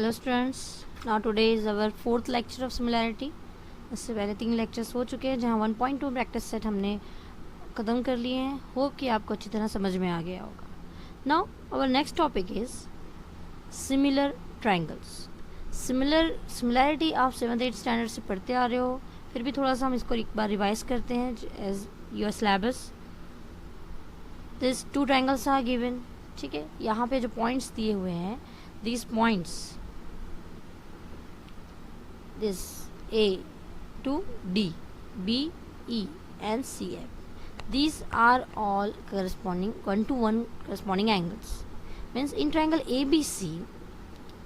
Hello students, now today is our fourth lecture of similarity. इससे पहले 3 lectures हो चुके हैं जहां 1.2 प्रैक्टिस सेट हमने ख़त्म कर लिए हैं। होप कि आपको अच्छी तरह समझ में आ गया होगा। Now our next topic is similar triangles. Similarity आप 7th-8th स्टैंडर्ड से पढ़ते आ रहे हो, फिर भी थोड़ा सा हम इसको एक बार रिवाइज करते हैं as your syllabus. This 2 triangles are given. ठीक है, यहाँ पे जो पॉइंट्स दिए हुए हैं, these points, this A to D, B, E and C, F, these are all corresponding 1-to-1 corresponding angles. Means in triangle ABC,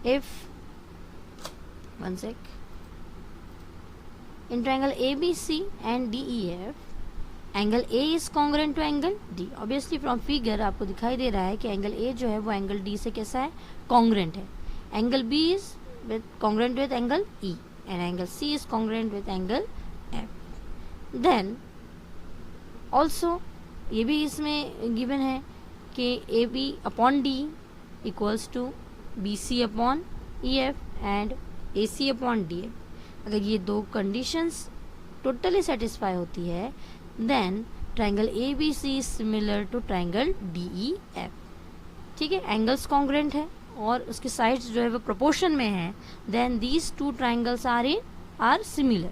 if one sec, in triangle ABC and DEF, angle A is congruent to angle D। Obviously from figure आपको दिखाई दे रहा है कि angle A जो है वो angle D से कैसा है, कॉन्ग्रेंट है। Angle B is with congruent with angle E and angle C is congruent with angle F। Then also ये भी इसमें गिवन है कि AB upon D equals to BC upon EF and AC upon DF। अगर ये दो conditions totally satisfy होती है, then triangle ABC is similar to triangle DEF। ठीक है, एंगल्स कॉन्ग्रेंट है और उसके साइड्स जो है वो प्रोपोर्शन में है, then these two triangles are similar।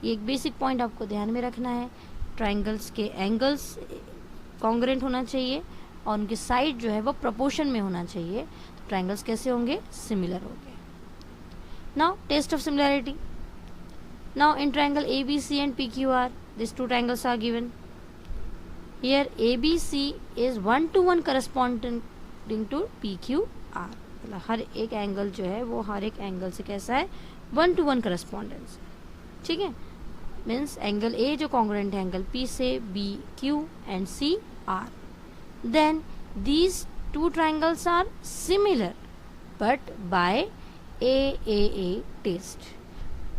ये एक बेसिक पॉइंट आपको ध्यान में रखना है। ट्रायंगल्स के एंगल्स कॉन्ग्रेंट होना चाहिए और उनके साइड जो है वो प्रोपोर्शन में होना चाहिए, तो ट्रायंगल्स कैसे होंगे, सिमिलर होंगे। Now test of similarity. Now in triangle ABC and PQR, these 2 triangles are given. Here ABC is 1-to-1 corresponding to PQR। मतलब हर एक एंगल जो है वो हर एक एंगल से कैसा है, 1-to-1 correspondence है। ठीक है, मीन्स एंगल A जो कॉन्ग्रेंट है एंगल P से, B, Q and C, R। Then these 2 triangles are similar but by AAA test।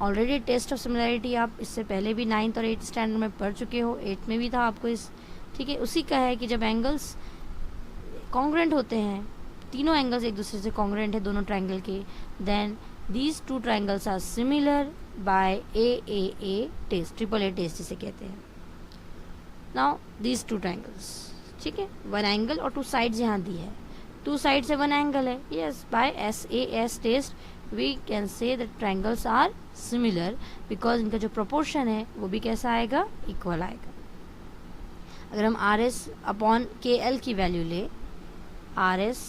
Already test of similarity आप इससे पहले भी 9th और 8th स्टैंडर्ड में पढ़ चुके हो, 8th में भी था आपको इस। ठीक है, उसी का है कि जब एंगल्स कॉन्ग्रेंट होते हैं, तीनों एंगल्स एक दूसरे से कॉन्ग्रेंट है दोनों ट्रायंगल के, then these 2 triangles are similar by AAA test, AAA test जिसे कहते हैं। नाउ दीज 2 ट्रायंगल्स, ठीक है, 1 एंगल और 2 साइड्स यहाँ दी है, 2 साइड से 1 एंगल है। Yes, by SAS test we can say that triangles are similar because इनका जो proportion है वो भी कैसा आएगा, इक्वल आएगा। अगर हम RS अपॉन KL की वैल्यू ले, RS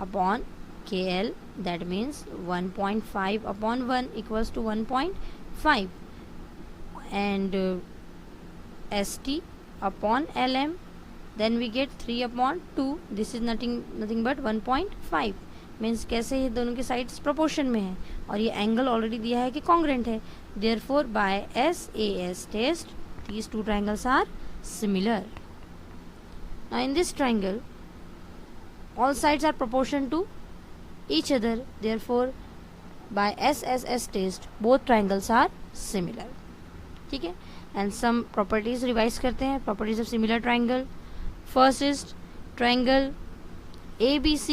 upon KL that means 1.5 upon 1 equals to 1.5 and ST upon LM, then we get 3 upon 2, this is nothing but 1.5। Means कैसे ये दोनों के साइड्स प्रोपोर्शन में है और ये एंगल ऑलरेडी दिया है कि कॉन्ग्रेंट है, therefore by SAS test these 2 triangles are similar। now in this triangle all sides are proportion to each other, therefore by SSS test both triangles are similar। ठीक है, and some properties रिवाइज करते हैं, properties of similar triangle। First is triangle ABC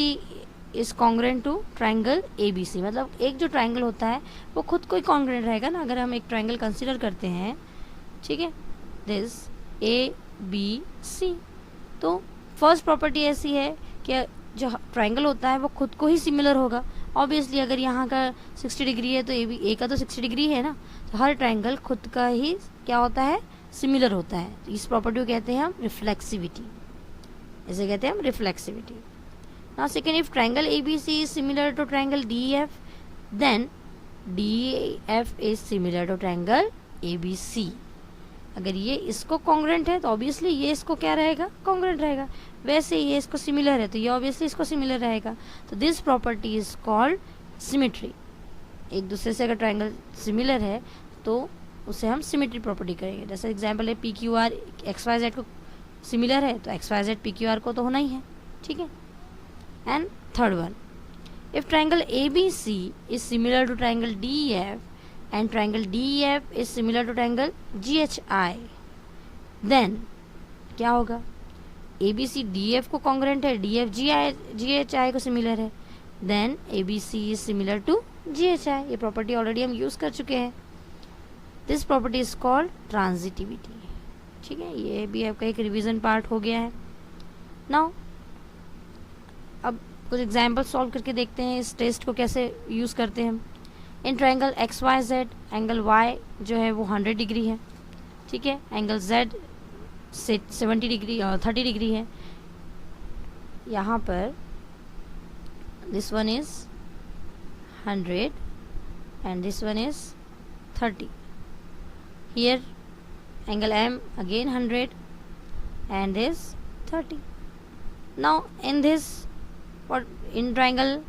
is congruent to triangle ABC। मतलब एक जो triangle होता है वो खुद को ही कॉन्ग्रेंट रहेगा ना। अगर हम एक ट्रायंगल कंसिडर करते हैं, ठीक है, दिस ABC, तो फर्स्ट प्रॉपर्टी ऐसी है कि जो ट्रायंगल होता है वो खुद को ही सिमिलर होगा। ऑब्वियसली अगर यहाँ का 60 डिग्री है तो A का तो 60 डिग्री है ना, तो हर ट्रायंगल खुद का ही क्या होता है, सिमिलर होता है। तो इस प्रॉपर्टी को कहते हैं हम रिफ्लेक्सिविटी, इसे कहते हैं हम reflexivity. Now second, if triangle ABC is similar to triangle DEF, then DEF is similar to triangle ABC। अगर ये इसको कॉन्ग्रेंट है तो ऑब्वियसली ये इसको क्या रहेगा, कॉन्ग्रेंट रहेगा। वैसे ये इसको सिमिलर है तो ये ऑब्वियसली इसको सिमिलर रहेगा। तो this property is called symmetry. एक दूसरे से अगर ट्रायंगल सिमिलर है तो उसे हम सिमिट्री प्रॉपर्टी करेंगे। जैसे एग्जांपल है PQR XYZ को सिमिलर है तो XYZ PQR को तो होना ही है। ठीक है, and third one, if triangle ABC is similar to triangle DEF and triangle DEF is similar to triangle GHI, then क्या होगा, ABCDF को कॉन्ग्रेंट है, DFGHI को सिमिलर है, then ABC is similar to GHI। ये प्रॉपर्टी ऑलरेडी हम use कर चुके हैं। This property is called transitivity. ठीक है, ये भी आपका एक रिवीजन पार्ट हो गया है। नाउ अब कुछ एग्जाम्पल सॉल्व करके देखते हैं इस टेस्ट को कैसे यूज करते हैं हम। In triangle XYZ angle Y जो है वो 100 डिग्री है। ठीक है, एंगल Z 70 डिग्री 30 डिग्री है। यहाँ पर this one is 100 and this one is 30. Here angle M again 100 and this 30. Now in this, what in triangle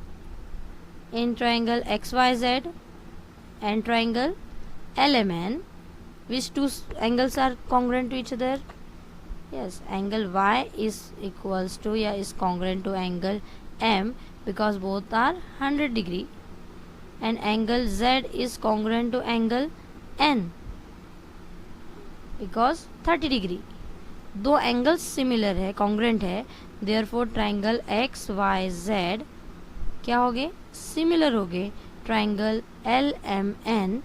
XYZ and triangle LMN, which two angles are congruent to each other? Yes, angle Y is equals to is congruent to angle M because both are 100 degree, and angle Z is congruent to angle N because 30 degree. दो angles similar है, congruent है, therefore triangle XYZ क्या हो गए? Similar हो गए triangle LMN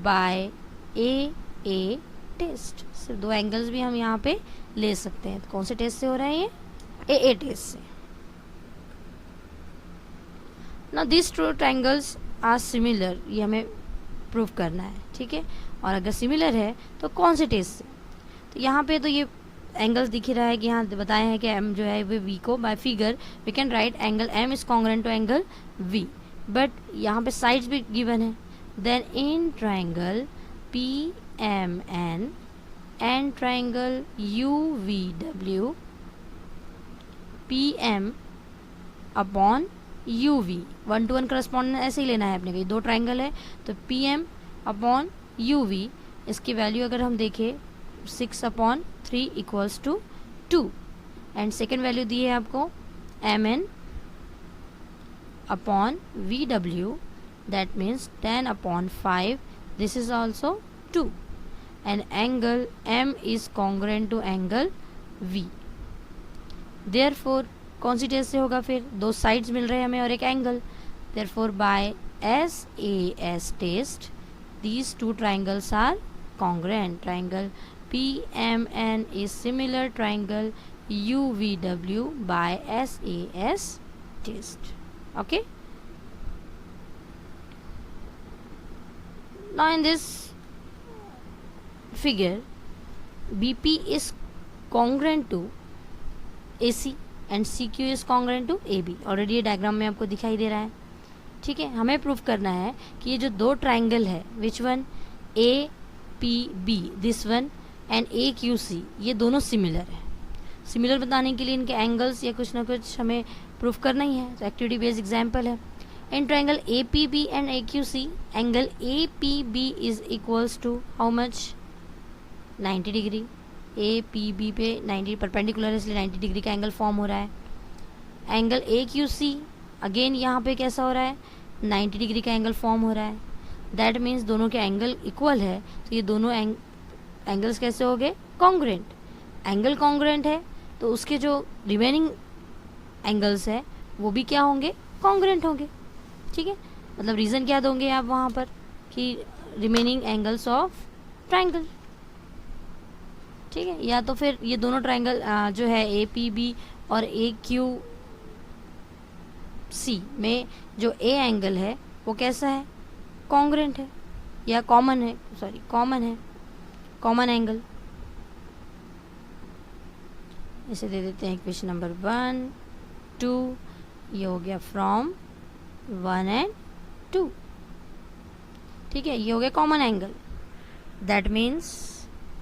by AA test. सिर्फ दो एंगल्स भी हम यहाँ पे ले सकते हैं। तो कौन से टेस्ट से हो रहा है ये? AA टेस्ट से। Now this two triangles are similar, ये हमें प्रूव करना है। ठीक है, और अगर सिमिलर है तो कौन से टेस्ट से? तो यहाँ पे तो ये एंगल्स दिख ही रहा है कि यहाँ बताया है कि M जो है वो V को by figure we can write angle M is congruent to angle V, but यहाँ पे साइड्स भी गिवन है। Then in triangle PMN and triangle UVW, PM upon UV 1:1 correspondence ऐसे ही लेना है अपने को। दो ट्राइंगल है तो PM अपॉन UV, इसकी वैल्यू अगर हम देखें 6/3 equals to 2, and second value दी है आपको MN upon VW, that means 10/5, this is also 2, and angle M is congruent to angle V। Therefore कौन सी टेस्ट से होगा? फिर दो साइड्स मिल रहे हैं हमें और एक angle, therefore by SAS test these two triangles are congruent. Triangle PMN is similar triangle UVW by SAS test. Okay, now in this figure BP is congruent to AC and CQ is congruent to AB. Already ये diagram में आपको दिखाई दे रहा है। ठीक है, हमें proof करना है कि ये जो दो ट्राइंगल है, which one APB this one and AQC, ये दोनों सिमिलर है। सिमिलर बताने के लिए इनके एंगल्स या कुछ ना कुछ हमें प्रूफ करना ही है। तो एक्टिविटी बेस्ड एग्जांपल है। In triangle APB and AQC, angle APB is equals to how much? 90 degree. APB पे 90 परपेंडिकुलर है, इसलिए 90 डिग्री का एंगल फॉर्म हो रहा है। एंगल AQC अगेन यहाँ पे कैसा हो रहा है? 90 डिग्री का एंगल फॉर्म हो रहा है। दैट मीन्स दोनों के एंगल इक्वल है, तो ये दोनों एंगल्स कैसे हो गए? कॉन्ग्रुएंट। एंगल कॉन्ग्रुएंट है तो उसके जो रिमेनिंग एंगल्स है वो भी क्या होंगे? कॉन्ग्रुएंट होंगे। ठीक है, मतलब रीज़न क्या दोगे आप वहाँ पर कि रिमेनिंग एंगल्स ऑफ ट्राइंगल। ठीक है, या तो फिर ये दोनों ट्राइंगल जो है APB और AQC में जो A एंगल है वो कैसा है? कॉन्ग्रुएंट है या कॉमन है, सॉरी कॉमन है, कॉमन एंगल। इसे दे देते हैं इक्वेशन नंबर 1, 2, ये हो गया फ्रॉम 1 एंड 2। ठीक है, ये हो गया कॉमन एंगल। दैट मीन्स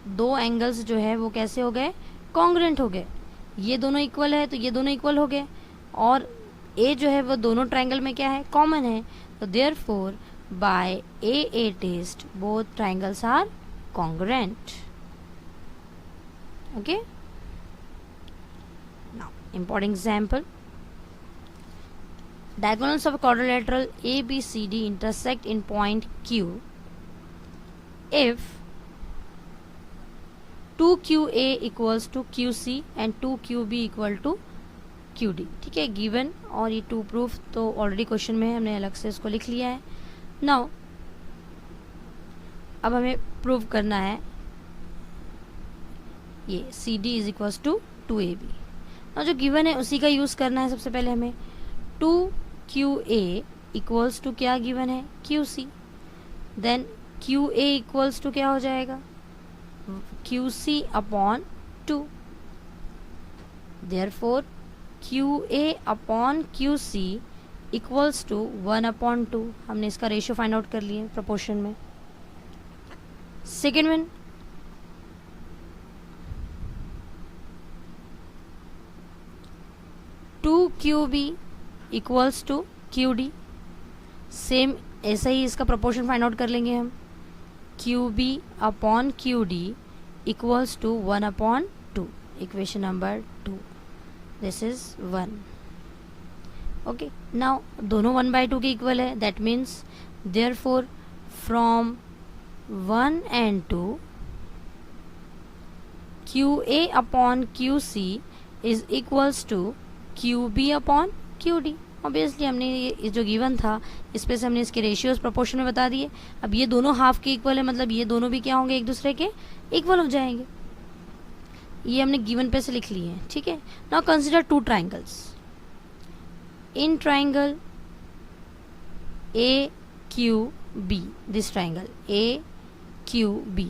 दो एंगल्स जो है वो कैसे हो गए? कॉन्ग्रुएंट हो गए। ये दोनों इक्वल है तो ये दोनों इक्वल हो गए, और A जो है वो दोनों ट्राइंगल में क्या है? कॉमन है। तो therefore by AA test both triangles are congruent. Okay, now important example. Diagonals of a quadrilateral ABCD intersect in point Q if 2QA equals to QC and 2QB equal to QD, ठीक है, given. और ये to proof तो already question में है, हमने अलग से इसको लिख लिया है। नाउ अब हमें प्रूव करना है ये CD is equals to 2AB। और जो गिवन है उसी का यूज़ करना है। सबसे पहले हमें 2QA इक्वल्स टू क्या गिवन है, QC। Then QA equals to क्या हो जाएगा, QC upon 2। Therefore QA upon QC equals to 1/2। हमने इसका रेशियो फाइंड आउट कर लिए प्रोपोर्शन में। Second one, QB equals to QD। Same ऐसा ही इसका प्रोपोर्शन फाइंड आउट कर लेंगे हम। QB upon QD equals to 1/2। Equation number 2, this is 1। Okay, now दोनों 1/2 के इक्वल है। That means therefore from 1 and 2 QA upon QC is equals to QB upon QD। Obviously हमने ये जो गिवन था इस पे से हमने इसके रेशियोज प्रोपोर्शन में बता दिए। अब ये दोनों हाफ के इक्वल है, मतलब ये दोनों भी क्या होंगे, एक दूसरे के इक्वल हो जाएंगे। ये हमने गिवन पे से लिख लिए हैं, ठीक है। Now consider two triangles. In triangle AQB, this triangle AQB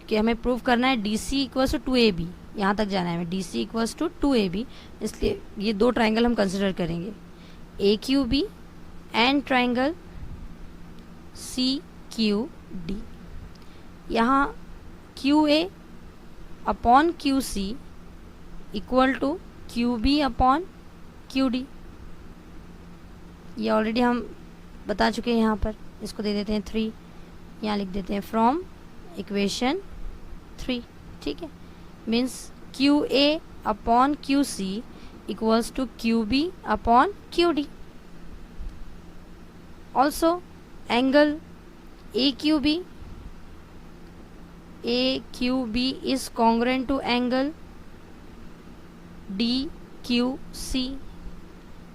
कि हमें प्रूव करना है DC इक्वल्स टू 2AB। यहाँ तक जाना है हमें, DC इक्वल्स टू 2AB। इसलिए ये दो ट्राइंगल हम कंसिडर करेंगे, AQB एंड ट्राइंगल CQD। यहाँ QA upon QC equal to QB upon QD। ये ऑलरेडी हम बता चुके हैं। यहाँ पर इसको दे देते हैं 3, यहाँ लिख देते हैं फ्रॉम इक्वेशन 3, ठीक है। Means QA upon QC equals to QB upon QD। Also angle AQB is congruent to angle DQC.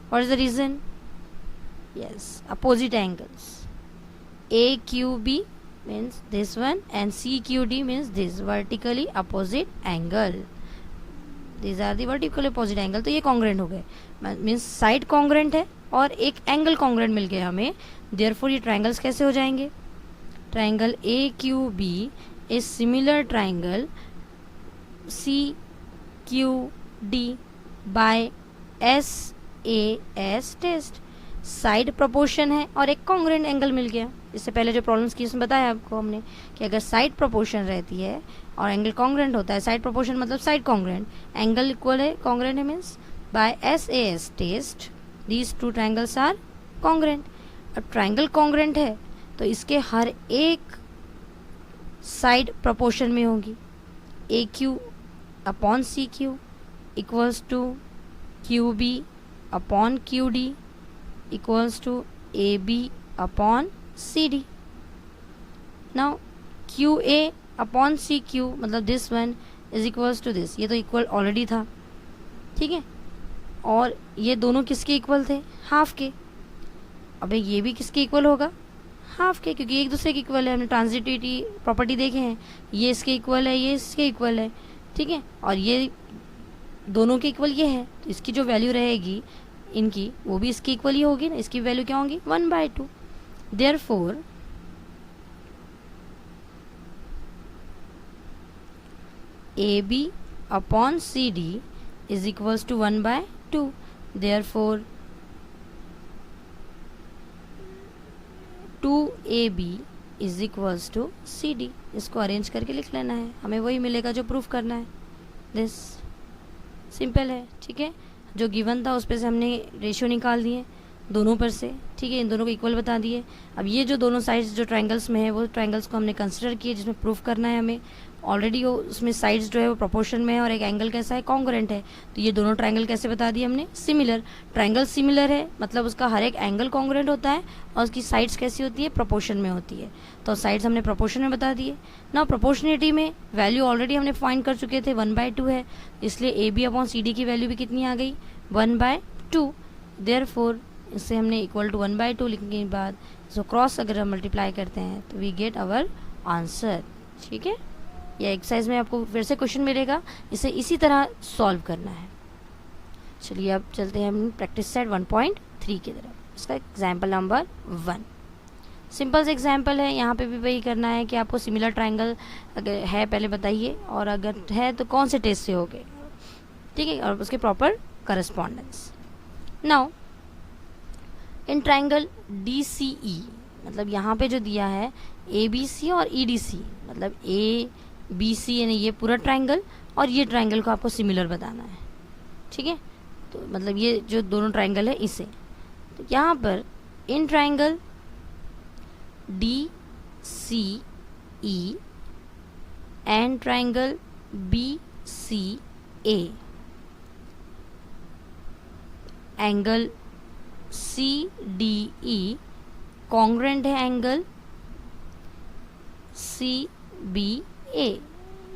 What is the reason? Yes, opposite angles. AQB means this one and CQD means this, vertically opposite angle. These are the vertically opposite angle. तो ये congruent हो गए, means side congruent है और एक angle congruent मिल गया हमें। therefore ये triangles कैसे हो जाएंगे, triangle AQB is similar triangle CQD by SAS test। Side proportion है और एक कॉन्ग्रेंट एंगल मिल गया। इससे पहले जो प्रॉब्लम्स की इसमें बताया आपको हमने कि अगर साइड प्रोपोर्शन रहती है और एंगल कॉन्ग्रेंट होता है, साइड प्रोपोर्शन मतलब साइड कॉन्ग्रेंट, एंगल इक्वल है कॉन्ग्रेंट है, means by SAS test these two triangles are congruent. अब ट्राइंगल कॉन्ग्रेंट है तो इसके हर एक साइड प्रोपोर्शन में होगी। AQ upon CQ equals to QB upon QD equals to AB upon CD। now QA upon CQ मतलब this one is equals to this, ये तो इक्वल ऑलरेडी था, ठीक है। और ये दोनों किसके इक्वल थे, हाफ के। अब ये भी किसके इक्वल होगा, हाफ के, क्योंकि एक दूसरे के इक्वल है। हमने ट्रांजिटिविटी प्रॉपर्टी देखे हैं, ये इसके इक्वल है, ये इसके इक्वल है, ठीक है। और ये दोनों के इक्वल ये है, तो इसकी जो वैल्यू रहेगी इनकी वो भी इसकी इक्वल ही होगी ना। इसकी वैल्यू क्या होगी, 1/2। Therefore AB upon CD is equals to 1/2। Therefore 2AB is equals to CD। इसको अरेंज करके लिख लेना है, हमें वही मिलेगा जो प्रूफ करना है। दिस सिंपल है, ठीक है। जो गिवन था उस पर से हमने रेशियो निकाल दिए दोनों पर से, ठीक। ठीक है, इन दोनों को इक्वल बता दिए। अब ये जो दोनों साइड्स जो ट्रायंगल्स में है वो ट्रायंगल्स को हमने कंसिडर किए, जिसमें प्रूफ करना है हमें। ऑलरेडी वो उसमें साइड्स जो है वो प्रोपोर्शन में है और एक एंगल कैसा है, कॉन्ग्रुएंट है। तो ये दोनों ट्रायंगल कैसे बता दिए हमने, सिमिलर। ट्रायंगल सिमिलर है मतलब उसका हर एक एंगल कॉन्ग्रुएंट होता है और उसकी साइड्स कैसी होती है, प्रोपोर्शन में होती है। तो साइड्स हमने प्रोपोर्शन में बता दिए ना। प्रोपोर्शनिटी में वैल्यू ऑलरेडी हमने फाइंड कर चुके थे, 1/2 है, इसलिए A B upon C D की वैल्यू भी कितनी आ गई, 1/2। देयरफॉर इससे हमने इक्वल टू 1/2 लिखने के बाद इसको क्रॉस अगर हम मल्टीप्लाई करते हैं तो वी गेट आवर आंसर। ठीक है, या एक्सरसाइज में आपको फिर से क्वेश्चन मिलेगा, इसे इसी तरह सॉल्व करना है। चलिए अब चलते हैं हम प्रैक्टिस सेट 1.3 की तरफ। इसका एग्जाम्पल नंबर 1 सिंपल से एग्जाम्पल है। यहाँ पे भी वही करना है कि आपको सिमिलर ट्रायंगल अगर है पहले बताइए, और अगर है तो कौन से टेस्ट से हो गए, ठीक है, और उसके proper correspondence. Now in triangle DCE, मतलब यहाँ पे जो दिया है ABC और EDC, मतलब ABC यानी ये पूरा ट्रायंगल और ये ट्रायंगल को आपको सिमिलर बताना है। ठीक है, तो मतलब ये जो दोनों ट्रायंगल है इसे, तो यहाँ पर in triangle DCE and triangle BCA, angle CDE congruent है एंगल CBA,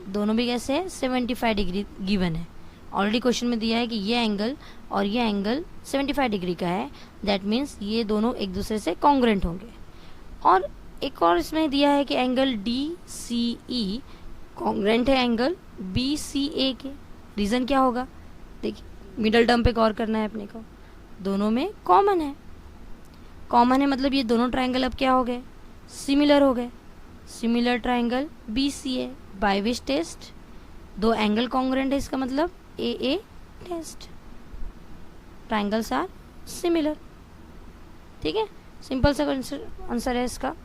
दोनों भी कैसे है, 75 डिग्री गिवन है। ऑलरेडी क्वेश्चन में दिया है कि ये एंगल और ये एंगल 75 डिग्री का है, दैट मीन्स ये दोनों एक दूसरे से कॉन्ग्रुएंट होंगे। और एक और इसमें दिया है कि एंगल DCE कॉन्ग्रुएंट है एंगल BCA के। रीज़न क्या होगा, देखिए मिडल टर्म पे गौर करना है अपने को, दोनों में कॉमन है। कॉमन है मतलब ये दोनों ट्रायंगल अब क्या हो गए, सिमिलर हो गए। Similar triangle BCA by which test, दो एंगल कॉन्ग्रुएंट है, इसका मतलब AA test, triangles are similar. ठीक है, सिंपल सा आंसर है इसका।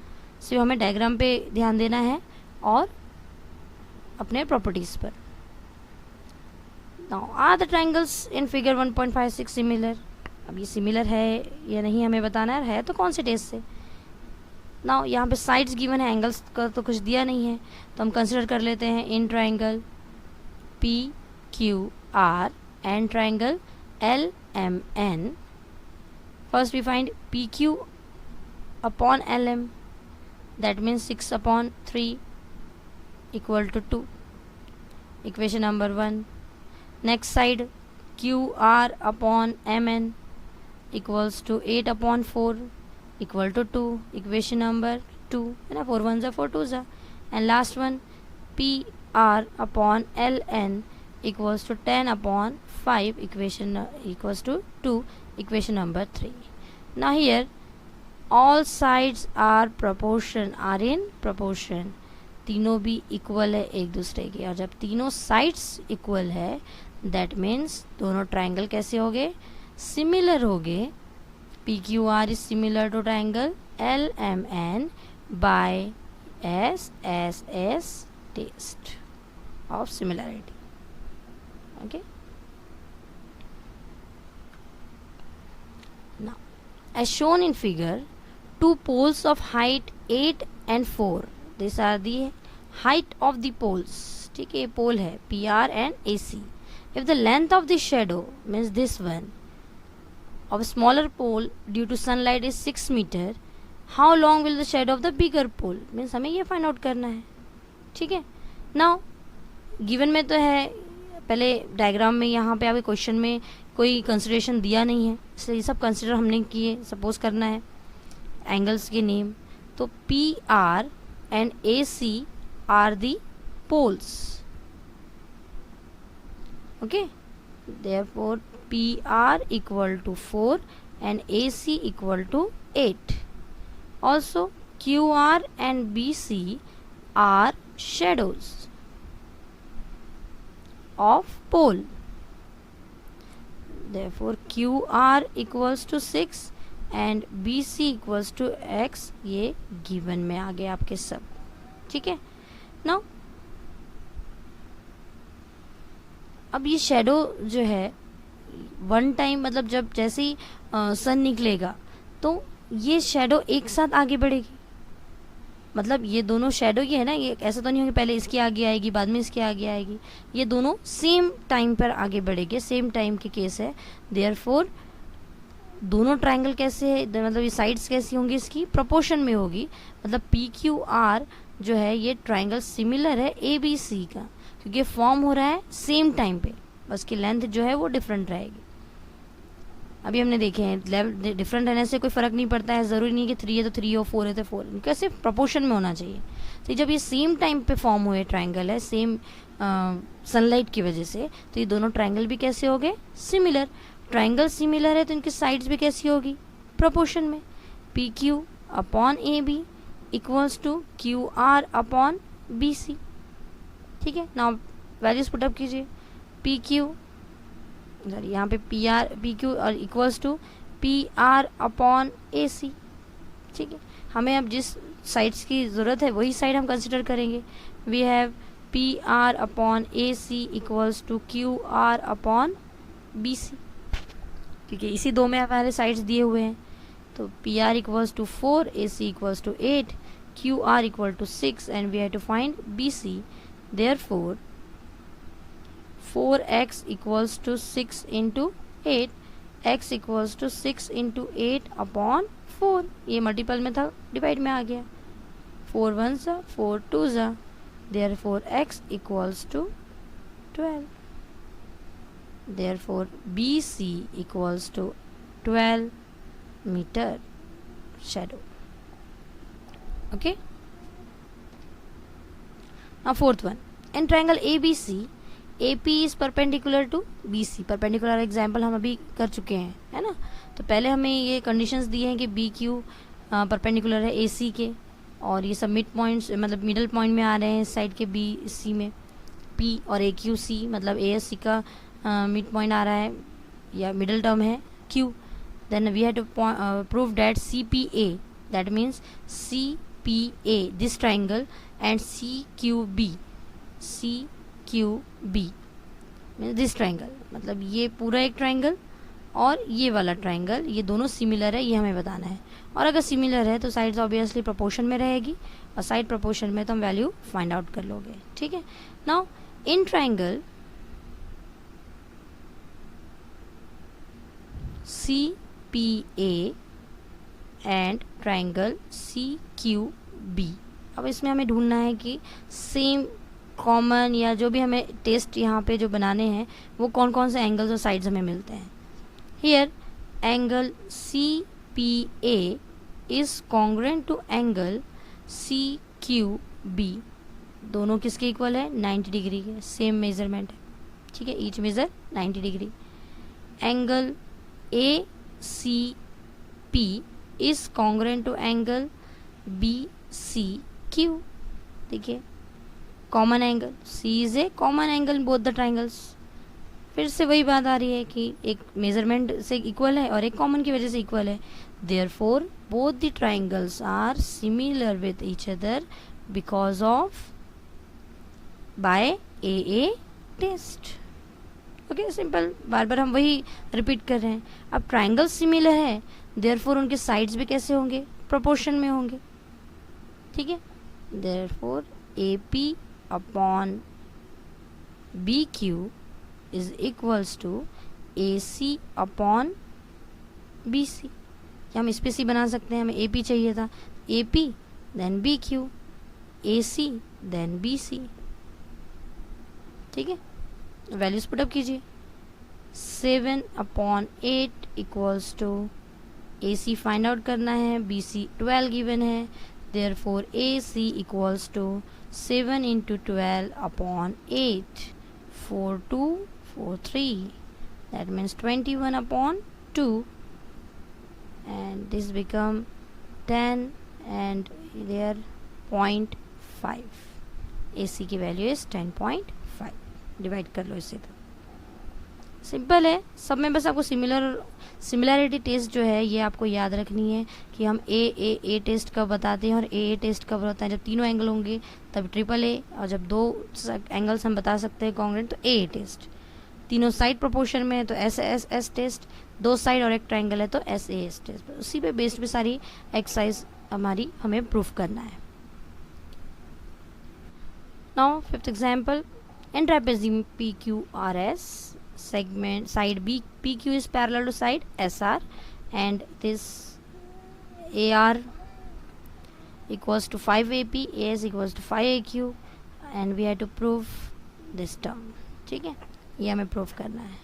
सिर्फ हमें डायग्राम पे ध्यान देना है और अपने प्रॉपर्टीज पर। Now are the triangles in figure 1.56 similar, अब ये सिमिलर है या नहीं हमें बताना है तो कौन से टेस्ट से। नाउ यहाँ पे साइड्स गिवन है, एंगल्स का तो कुछ दिया नहीं है, तो हम कंसिडर कर लेते हैं in triangle PQR and triangle LMN। First we find PQ upon LM, that means 6/3 equal to 2, equation number 1। Next side QR upon MN equals to 8/4 equal to 2, equation number 2 है ना, 4 1 4 2 and last one PR upon LN equals to 10/5 equation equals to 2, equation number 3। Now here all sides are in proportion, तीनों भी equal है एक दूसरे के, और जब तीनों साइड्स इक्वल है दैट मीन्स दोनों ट्रायंगल कैसे हो गए, सिमिलर हो गए। PQR is similar to triangle LMN by SSS test of similarity. Okay. Now, as shown in figure, two poles of height 8 and 4. These are the height of the poles. ठीक है, pole है PR and AC. If the length of the shadow means this one of a smaller pole due to sunlight is 6 meter, how long will the shadow of the bigger pole, means हमें ये find out करना है। ठीक है, now given में तो है, पहले डायग्राम में यहाँ पे आपके क्वेश्चन में कोई कंसिडरेशन दिया नहीं है, इसलिए ये सब कंसिडर हमने किए, सपोज करना है एंगल्स के नेम। तो PR and AC are the poles, okay, therefore PR equal to 4 and AC equal to 8. Also QR and BC are shadows of pole, therefore QR equals to 6 and BC equals to X। ये given में आ गए आपके सब। ठीक है, now अब ये shadow जो है वन टाइम, मतलब जब जैसे ही सन निकलेगा तो ये शेडो एक साथ आगे बढ़ेगी, मतलब ये दोनों शेडो ये है ना, ये ऐसा तो नहीं होगा पहले इसके आगे आएगी बाद में इसके आगे आएगी, ये दोनों सेम टाइम पर आगे बढ़ेंगे, सेम टाइम के केस है। देयरफॉर दोनों ट्रायंगल कैसे है, मतलब ये साइड्स कैसी होंगी, इसकी प्रोपोर्शन में होगी। मतलब पी क्यू आर जो है ये ट्रायंगल सिमिलर है ए बी सी का, क्योंकि फॉर्म हो रहा है सेम टाइम पे, बस की लेंथ जो है वो डिफरेंट रहेगी। अभी हमने देखे हैं लेवल डिफरेंट रहने से कोई फ़र्क नहीं पड़ता है, ज़रूरी नहीं कि 3 है तो 3 हो, 4 है तो 4, इनका सिर्फ प्रोपोर्शन में होना चाहिए। तो जब ये सेम टाइम पे फॉर्म हुए ट्रायंगल है सेम सनलाइट की वजह से, तो ये दोनों ट्रायंगल भी कैसे हो गए, सिमिलर। ट्रायंगल सिमिलर है तो इनकी साइड्स भी कैसी होगी, प्रोपोर्शन में। P Q upon A B equals to Q R upon B C. ठीक है, नाउ वैल्यूज पुटअप कीजिए। पी क्यू सॉरी यहाँ पे पी क्यू और equals to P R upon A C. ठीक है, हमें अब जिस साइड्स की ज़रूरत है वही साइड हम कंसिडर करेंगे। We have P R upon A C equals to Q R upon B C, क्योंकि इसी दो में हमारे साइड्स दिए हुए हैं। तो P R equals to 4, A C equals to 8, Q R equal to 6 and we have to find B C. Therefore 4x equals to 6 into 8, x equals to 6 into 8 upon 4, ये मल्टीपल में था divide में आ गया, 4 1 सा 4 2 सा, therefore x equals to 12, therefore BC equals to 12 meter shadow. Okay, now fourth one, in triangle ABC AP is perpendicular to BC। Perpendicular example हम अभी कर चुके हैं, है ना। तो पहले हमें ये कंडीशंस दिए हैं कि BQ परपेंडिकुलर है AC के, और ये सब मिड पॉइंट्स मतलब मिडल पॉइंट में आ रहे हैं इस साइड के BC में। P और AQC मतलब ASC का मिड पॉइंट आ रहा है या मिडल टर्म है Q। Then we have to prove that CPA, that means CPA this triangle and CQB this triangle, मतलब ये पूरा एक ट्राइंगल और ये वाला ट्राइंगल, ये दोनों सिमिलर है, ये हमें बताना है। और अगर सिमिलर है तो साइड्स ऑब्वियसली प्रोपोर्शन में रहेगी, और साइड प्रोपोर्शन में तो हम वैल्यू फाइंड आउट कर लोगे। ठीक है, now in triangle CPA and triangle CQB, अब इसमें हमें ढूंढना है कि सेम कॉमन या जो भी हमें टेस्ट यहाँ पे जो बनाने हैं वो कौन कौन से एंगल्स और साइड्स हमें मिलते हैं। Here angle CPA is congruent to angle CQB, दोनों किसके इक्वल है, 90 डिग्री के, सेम मेजरमेंट है। ठीक है, each measure 90 degree. Angle ACP is congruent to angle BCQ। देखिए common angle, C is a common angle in both the triangles. फिर से वही बात आ रही है कि एक मेजरमेंट से इक्वल है और एक कॉमन की वजह से इक्वल है। Therefore both the triangles are similar with each other because of by AA test. Okay, simple, बार बार हम वही रिपीट कर रहे हैं। अब ट्राइंगल सिमिलर है, देयरफॉर उनके साइड्स भी कैसे होंगे, प्रोपोर्शन में होंगे। ठीक है, therefore AP upon BQ is equals to AC upon BC। हम इस पे C बना सकते हैं, हमें AP चाहिए था, AP then BQ, AC then BC। ठीक है, वैल्यूज पुटअप कीजिए। 7 upon 8 equals to AC find out करना है, BC 12 गिवन है, therefore AC equals to 7 into 12 upon 8, 4 2 4 3, that means 21 upon 2, and this become 10 and there 0.5, AC की value is 10.5। Divide कर लो इससे, तो सिंपल है। सब में बस आपको सिमिलैरिटी टेस्ट जो है ये आपको याद रखनी है कि हम ए टेस्ट कब बताते हैं और ए टेस्ट कब होता है। जब तीनों एंगल होंगे तब ट्रिपल ए, और जब दो एंगल्स हम बता सकते हैं कॉन्ग्रुएंट तो ए टेस्ट। तीनों साइड प्रोपोर्शन में है तो एस एस एस टेस्ट, दो साइड और एक ट्राइंगल है तो एस ए एस टेस्ट। उसी पे बेस्ड पे सारी एक्सरसाइज हमारी हमें प्रूफ करना है। Now fifth example, in trapezium P Q R S segment side B PQ is parallel to side SR and this AR equals to 5 AP, AS equals to 5 AQ and we have to prove this term। ठीक है, ये हमें proof करना है।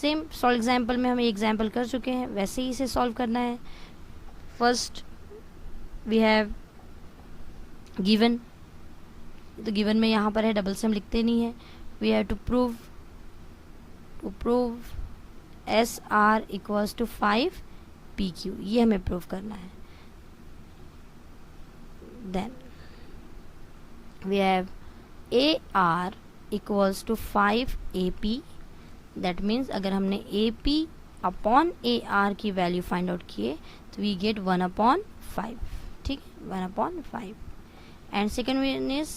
Same solve example में हम example कर चुके हैं, वैसे ही इसे सॉल्व करना है। फर्स्ट वी हैव गिवन, तो गिवन में यहाँ पर है, डबल से हम लिखते नहीं है। We have to prove SR equals to 5 PQ, ये हमें प्रूव करना है। Then we have AR equals to 5 AP, that means अगर हमने AP अपॉन AR की वैल्यू फाइंड आउट किए तो वी गेट 1/5। ठीक है, 1/5। And second one is,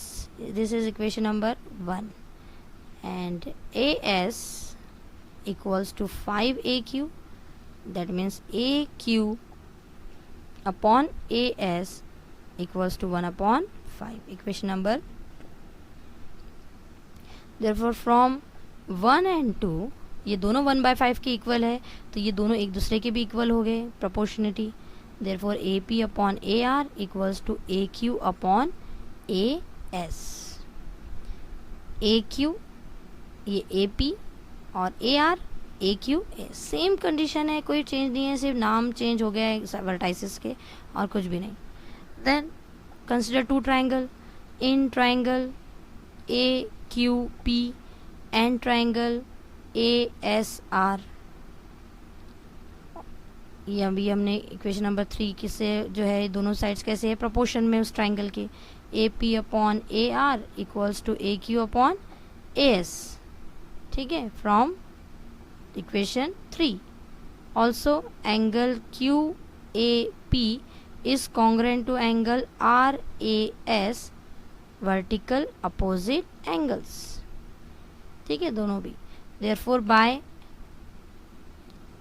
this is equation number 1 and AS equals to 5 AQ, that means AQ upon AS equals to 1/5, equation number। therefore from 1 and 2 ये दोनों 1/5 के equal है तो ये दोनों एक दूसरे के भी इक्वल हो गए, proportionality. therefore AP upon AR equals to AQ upon AS। AQ ये AP और AR AQ सेम कंडीशन है, कोई चेंज नहीं है, सिर्फ नाम चेंज हो गया है वर्टाइसिस के और कुछ भी नहीं। Then consider two triangle, in triangle AQP and triangle ASR। ये अभी हमने इक्वेशन नंबर 3 किससे जो है दोनों साइड्स कैसे है प्रोपोर्शन में उस ट्राइंगल के, AP upon AR equals to AQ upon AS। ठीक है, from equation 3 also angle QAP is congruent to angle RAS, vertical opposite angles. ठीक है, दोनों भी।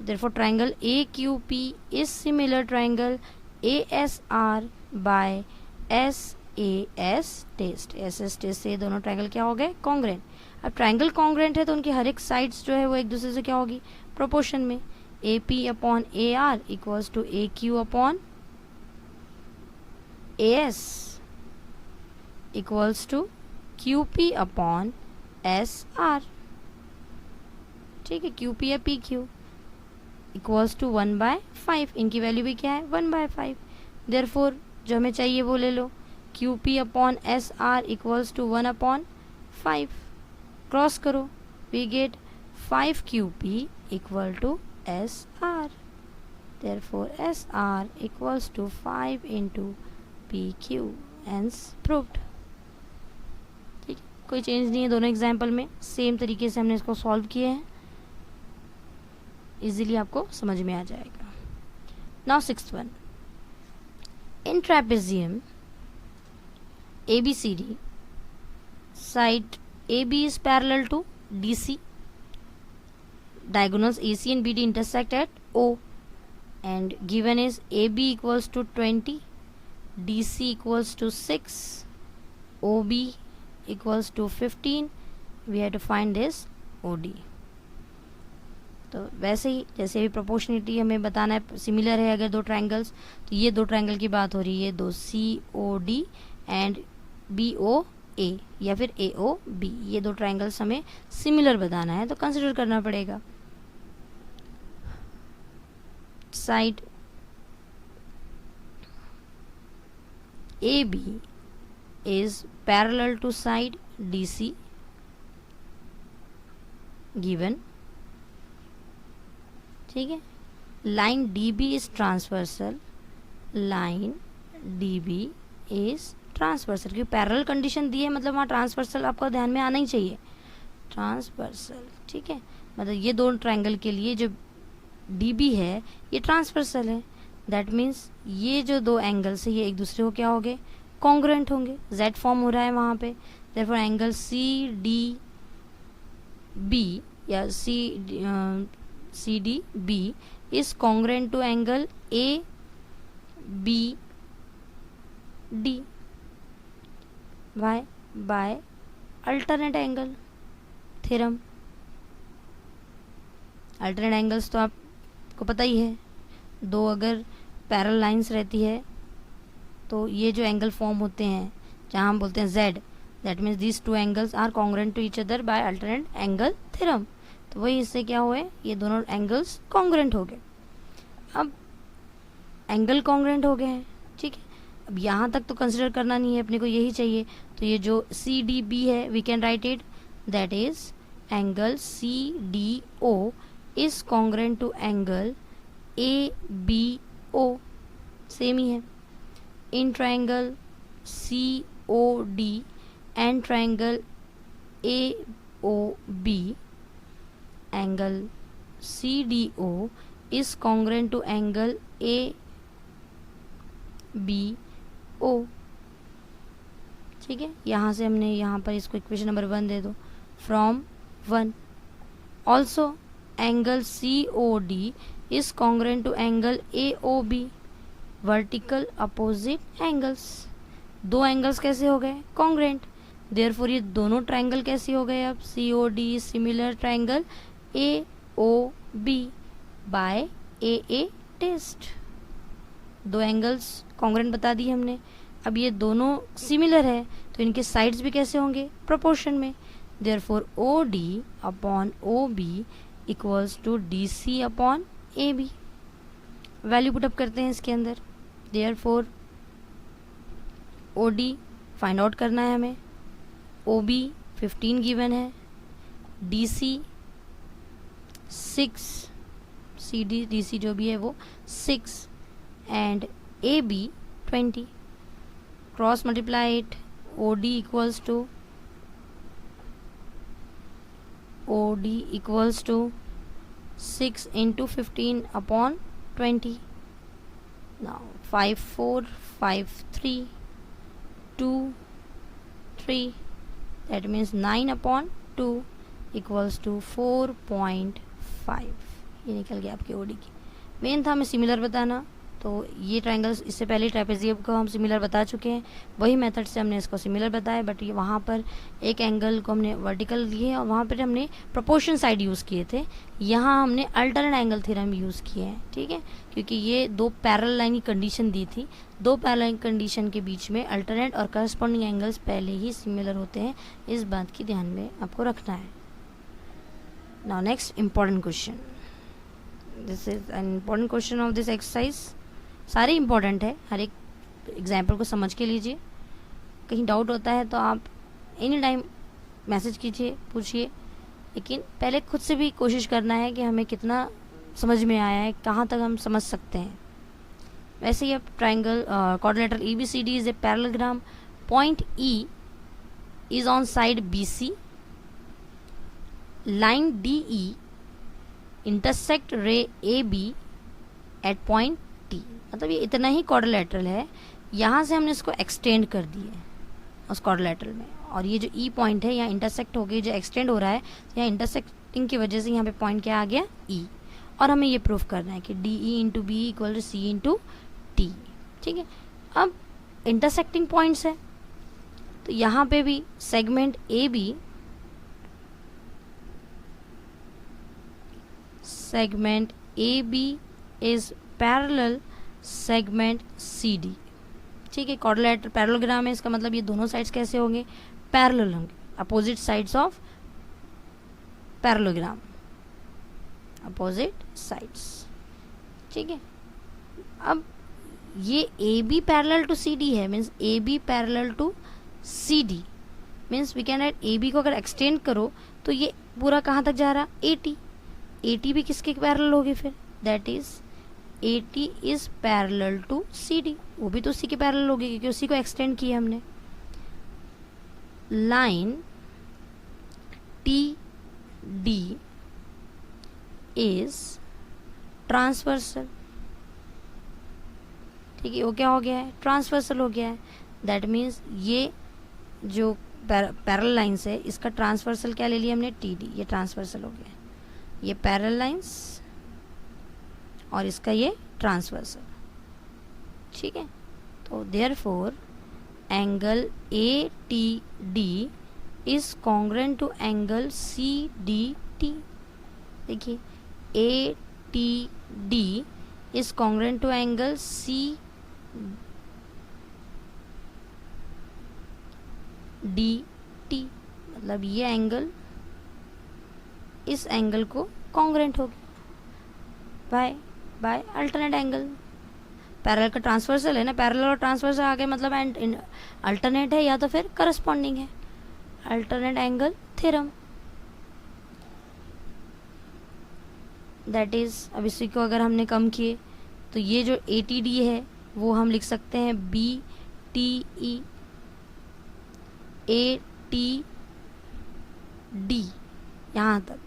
therefore triangle AQP is similar triangle ASR by SAS test। SS test से दोनों triangle क्या हो गए, कॉन्ग्रुएंट। अब ट्राइंगल कॉन्ग्रुएंट है तो उनकी हर एक साइड्स जो है वो एक दूसरे से क्या होगी, प्रोपोर्शन में। AP upon AR equals to AQ upon AS equals to QP upon SR। ठीक है, QP या PQ इक्वल्स टू 1/5, इनकी वैल्यू भी क्या है 1/5। देयरफॉर जो हमें चाहिए वो ले लो, QP upon SR equals to 1/5। Cross करो, we get 5 QP equal to SR। therefore SR equals to 5 into PQ, hence proved। ठीक है, कोई चेंज नहीं है दोनों एग्जाम्पल में, सेम तरीके से हमने इसको सॉल्व किए हैं, इजीली आपको समझ में आ जाएगा। Now sixth one, in trapezium ABCD side AB is parallel to DC, diagonals AC and BD intersect at O, and given is AB equals to 20, DC equals to 6, OB equals to 15, we have to find this OD। तो वैसे ही जैसे भी proportionality हमें बताना है, similar है अगर दो ट्राइंगल्स, तो ये दो ट्राइंगल की बात हो रही है, दो COD एंड BOA या फिर AOB, ये दो ट्राइंगल्स हमें सिमिलर बताना है तो कंसिडर करना पड़ेगा। Side AB is parallel to side DC given। ठीक है, line DB is transversal, line DB is transversal, क्योंकि पैरेलल कंडीशन दी है मतलब वहाँ ट्रांसवर्सल आपको ध्यान में आना ही चाहिए, ट्रांसवर्सल। ठीक है, मतलब ये दो ट्राइंगल के लिए जो DB है ये ट्रांसवर्सल है, दैट मीन्स ये जो दो एंगल्स है ये एक दूसरे को क्या हो गए, कॉन्ग्रुएंट होंगे, Z फॉर्म हो रहा है वहाँ पे। देयरफॉर एंगल CDB या C D B is congruent to angle A B D. Why? By alternate angle theorem. Alternate angles तो आपको पता ही है, दो अगर पैरेलल लाइंस रहती है तो ये जो एंगल फॉर्म होते हैं जहाँ हम बोलते हैं z, that means this two angles are congruent to each other by alternate angle theorem. तो वही इससे क्या हुए, ये दोनों एंगल्स कॉन्ग्रेंट हो गए. अब एंगल कॉन्ग्रेंट हो गए हैं, ठीक है. अब यहाँ तक तो कंसिडर करना नहीं है, अपने को यही चाहिए. तो ये जो सी डी बी है, we can write it that is angle C D O is congruent to angle A B O. Same ही है. In triangle C O D and triangle A O B, angle C D O is congruent to angle A B O. ठीक है, यहाँ से हमने यहाँ पर इसको इक्वेशन नंबर 1 दे दो. From 1 also angle C O D is congruent to angle A O B, vertical opposite angles. दो एंगल्स कैसे हो गए, कॉन्ग्रेंट. देयरफॉर ये दोनों ट्राइंगल कैसे हो गए, अब C O D similar triangle A O B by A A test. दो एंगल्स कॉन्ग्रेंट बता दिए हमने. अब ये दोनों सिमिलर है तो इनके साइड्स भी कैसे होंगे, प्रोपोर्शन में. Therefore O D upon O B equals to D C upon A B. Value put up करते हैं इसके अंदर. Therefore O D find out करना है हमें. ओ बी 15 गिवन है, D C 6, C D D C जो भी है वो 6 and A B 20. Cross multiply it. O D equals to 6 into 15 upon 20. Now 5 4 5 3 2 3, that means 9 upon 2 equals to 4.5. ये निकल गया आपके ओडी की. मेन था हमें सिमिलर बताना, तो ये ट्राइंगल्स इससे पहले ट्रेपेजियम को हम सिमिलर बता चुके हैं. वही मेथड से हमने इसको सिमिलर बताया, बट ये वहाँ पर एक एंगल को हमने वर्टिकल लिए और वहाँ पर हमने प्रोपोर्शन साइड यूज़ किए थे. यहाँ हमने अल्टरनेट एंगल थ्योरम यूज़ किए हैं, ठीक है, क्योंकि ये दो पैरेलल लाइन की कंडीशन दी थी. दो पैरेलल कंडीशन के बीच में अल्टरनेट और करस्पॉन्डिंग एंगल्स पहले ही सिमिलर होते हैं. इस बात की ध्यान में आपको रखना है. Now next important question. This is an important question of this exercise. सारे इम्पॉर्टेंट है, हर एक एग्जाम्पल को समझ के लीजिए. कहीं डाउट होता है तो आप एनी टाइम मैसेज कीजिए, पूछिए, लेकिन पहले खुद से भी कोशिश करना है कि हमें कितना समझ में आया है, कहाँ तक हम समझ सकते हैं. वैसे ही अब triangle quadrilateral E B C D is a parallelogram. Point E is on side B C. Line D E intersect ray A B at point T. मतलब ये इतना ही क्वाड्रिलेटरल है. यहाँ से हमने इसको एक्सटेंड कर दिया उस क्वाड्रिलेटरल में, और ये जो ई पॉइंट है यहाँ इंटरसेक्ट हो गई, जो एक्सटेंड हो रहा है, यहाँ इंटरसेक्टिंग की वजह से यहाँ पे पॉइंट क्या आ गया, ई. और हमें ये प्रूफ करना है कि D E into B equal to C into T. ठीक है, अब इंटरसेक्टिंग पॉइंट्स है तो यहाँ पे भी segment A B is parallel segment C D. ठीक है, क्वाड्रिलेटरल पैरेललोग्राम है, इसका मतलब ये दोनों साइड्स कैसे होंगे, पैरेलल होंगे, opposite sides of parallelogram, opposite sides. ठीक है, अब ये A B parallel to C D है, means A B parallel to C D, means we can write A B को अगर एक्सटेंड करो तो ये पूरा कहाँ तक जा रहा, ए टी. ए टी भी किसके पैरेलल होगी फिर, that is A T is parallel to C D. वो भी तो उसी के पैरेलल होगी क्योंकि उसी को एक्सटेंड किया हमने. Line T D is transversal. ठीक है, वो क्या हो गया है, ट्रांसवर्सल हो गया है. दैट मीन्स ये जो पैरेलल लाइंस है इसका ट्रांसवर्सल क्या ले लिया हमने, टी डी. ये ट्रांसवर्सल हो गया है. ये पैरेलल लाइंस और इसका ये ट्रांसवर्सल, ठीक है। तो therefore angle ATD is congruent to angle CDT। देखिए ATD is congruent to angle CDT, मतलब ये एंगल इस एंगल को कॉन्ग्रुएंट होगी बाय अल्टरनेट एंगल। पैरेलल का ट्रांसवर्सल है ना, पैरेलल और ट्रांसवर्सल आगे मतलब अल्टरनेट है या तो फिर करस्पॉन्डिंग है, alternate angle theorem. That is, अब इसी को अगर हमने कम किए तो ये जो ATD है वो हम लिख सकते हैं BTE, ATD यहाँ तक।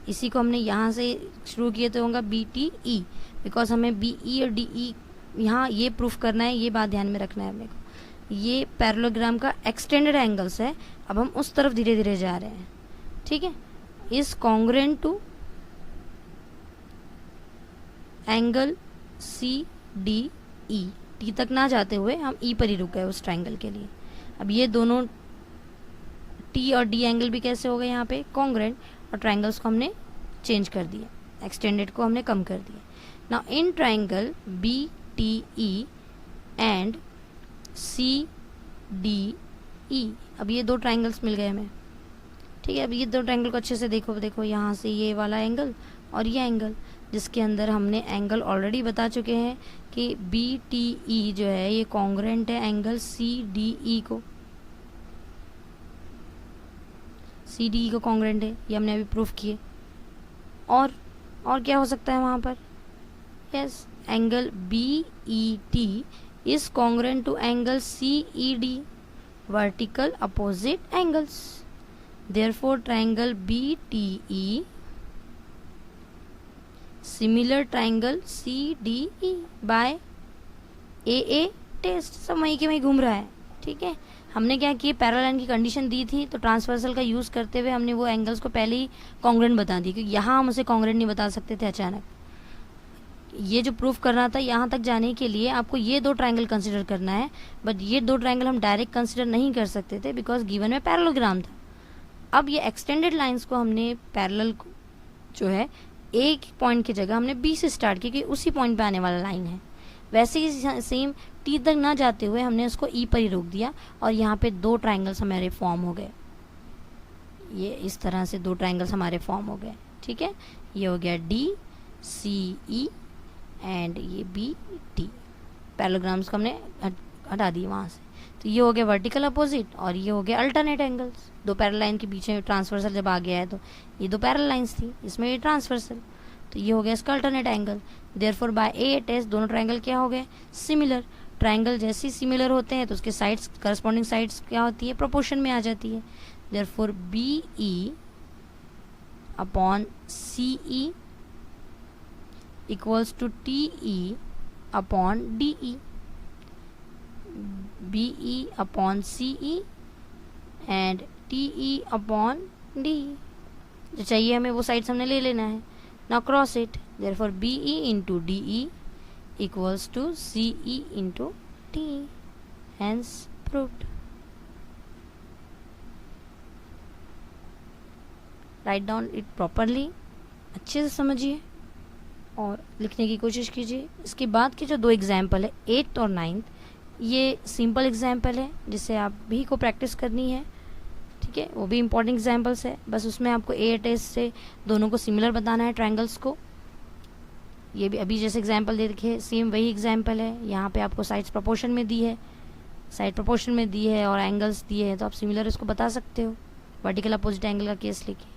इसी को हमने यहाँ से शुरू किए तो होगा BTE, बिकॉज हमें BE और DE यहाँ ये प्रूफ करना है, ये बात ध्यान में रखना है हमें को। ये पैरेललोग्राम का एक्सटेंडेड एंगल्स है, अब हम उस तरफ धीरे धीरे जा रहे हैं, ठीक है। Is congruent to angle CDE, T तक ना जाते हुए हम E पर ही रुक गए उस ट्राइंगल के लिए। अब ये दोनों T और D एंगल भी कैसे हो गए यहाँ पे कॉन्ग्रुएंट, और ट्राइंगल्स को हमने चेंज कर दिया, एक्सटेंडेड को हमने कम कर दिया। Now in triangle BTE and CDE, अब ये दो ट्राइंगल्स मिल गए हमें, ठीक है। अब ये दो ट्राइंगल को अच्छे से देखो यहाँ से ये वाला एंगल और ये एंगल, जिसके अंदर हमने एंगल ऑलरेडी बता चुके हैं कि BTE जो है ये कॉन्ग्रुएंट है एंगल CDE को, CDE को कॉन्ग्रुएंट है, ये हमने अभी प्रूफ किए। और क्या हो सकता है वहाँ पर, yes, angle BET is congruent to angle CED, vertical opposite angles. Therefore triangle BTE similar triangle CDE by AA test. सब वहीं के वहीं घूम रहा है, ठीक है। हमने क्या किया, पैरेलल लाइन की कंडीशन दी थी तो ट्रांसवर्सल का यूज़ करते हुए हमने वो एंगल्स को पहले ही कॉन्ग्रुएंट बता दी, क्योंकि यहाँ हम उसे कॉन्ग्रुएंट नहीं बता सकते थे अचानक। ये जो प्रूफ करना था, यहाँ तक जाने के लिए आपको ये दो ट्राइंगल कंसिडर करना है, बट ये दो ट्राइंगल हम डायरेक्ट कंसिडर नहीं कर सकते थे बिकॉज गिवन में पैरेललोग्राम था। अब ये एक्सटेंडेड लाइंस को हमने पैरेलल जो है एक पॉइंट की जगह हमने B से स्टार्ट किया कि उसी पॉइंट पे आने वाला लाइन है, वैसे ही सेम T तक ना जाते हुए हमने उसको E पर ही रोक दिया और यहाँ पे दो ट्राइंगल्स हमारे फॉर्म हो गए। ये इस तरह से दो ट्राइंगल्स हमारे फॉर्म हो गए, ठीक है। ये हो गया DCE एंड ये BT, पैरेललोग्राम्स को हमने हटा दिए वहाँ से। तो ये हो गया वर्टिकल अपोजिट और ये हो गया अल्टरनेट एंगल्स। दो पैरेलल लाइन के बीच में ट्रांसवर्सल जब आ गया है तो ये दो पैरेलल लाइंस थी, इसमें ये ट्रांसवर्सल, तो ये हो गया इसका alternate angle. Therefore by AA test दोनों ट्राइंगल क्या हो गए, सिमिलर। ट्राइंगल जैसे ही सिमिलर होते हैं तो उसके साइड्स, करस्पॉन्डिंग साइड्स क्या होती है, प्रोपोर्शन में आ जाती है। Therefore BE upon CE equals to TE upon DE, BE upon CE and TE upon DE। जो चाहिए हमें वो साइड्स हमने ले लेना है। Now cross it, therefore BE into DE equals to CE into TE, hence proved. Write down it properly, अच्छे से समझिए और लिखने की कोशिश कीजिए। इसके बाद के जो दो एग्जाम्पल है 8th और 9th, ये सिंपल एग्जाम्पल है जिसे आप भी को प्रैक्टिस करनी है, ठीक है। वो भी इंपॉर्टेंट एग्जाम्पल्स है, बस उसमें आपको AA टेस्ट से दोनों को सिमिलर बताना है ट्राइंगल्स को। ये भी अभी जैसे एग्जाम्पल दे रखे सेम वही एग्जाम्पल है। यहाँ पे आपको साइड्स प्रोपोर्शन में दी है, साइड प्रोपोर्शन में दी है और एंगल्स दिए हैं, तो आप सिमिलर इसको बता सकते हो वर्टिकल अपोजिट एंगल का केस लेके।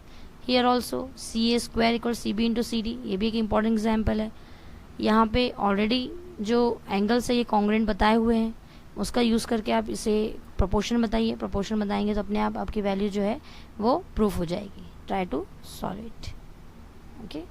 Here also CA square equal CB into CD, ये भी एक इंपॉर्टेंट एग्जाम्पल है। यहाँ पे ऑलरेडी जो एंगल्स है ये कॉन्ग्रुएंट बताए हुए हैं, उसका यूज़ करके आप इसे प्रोपोर्शन बताइए, प्रोपोर्शन बताएंगे तो अपने आप आपकी वैल्यू जो है वो प्रूफ हो जाएगी। Try to solve it, okay.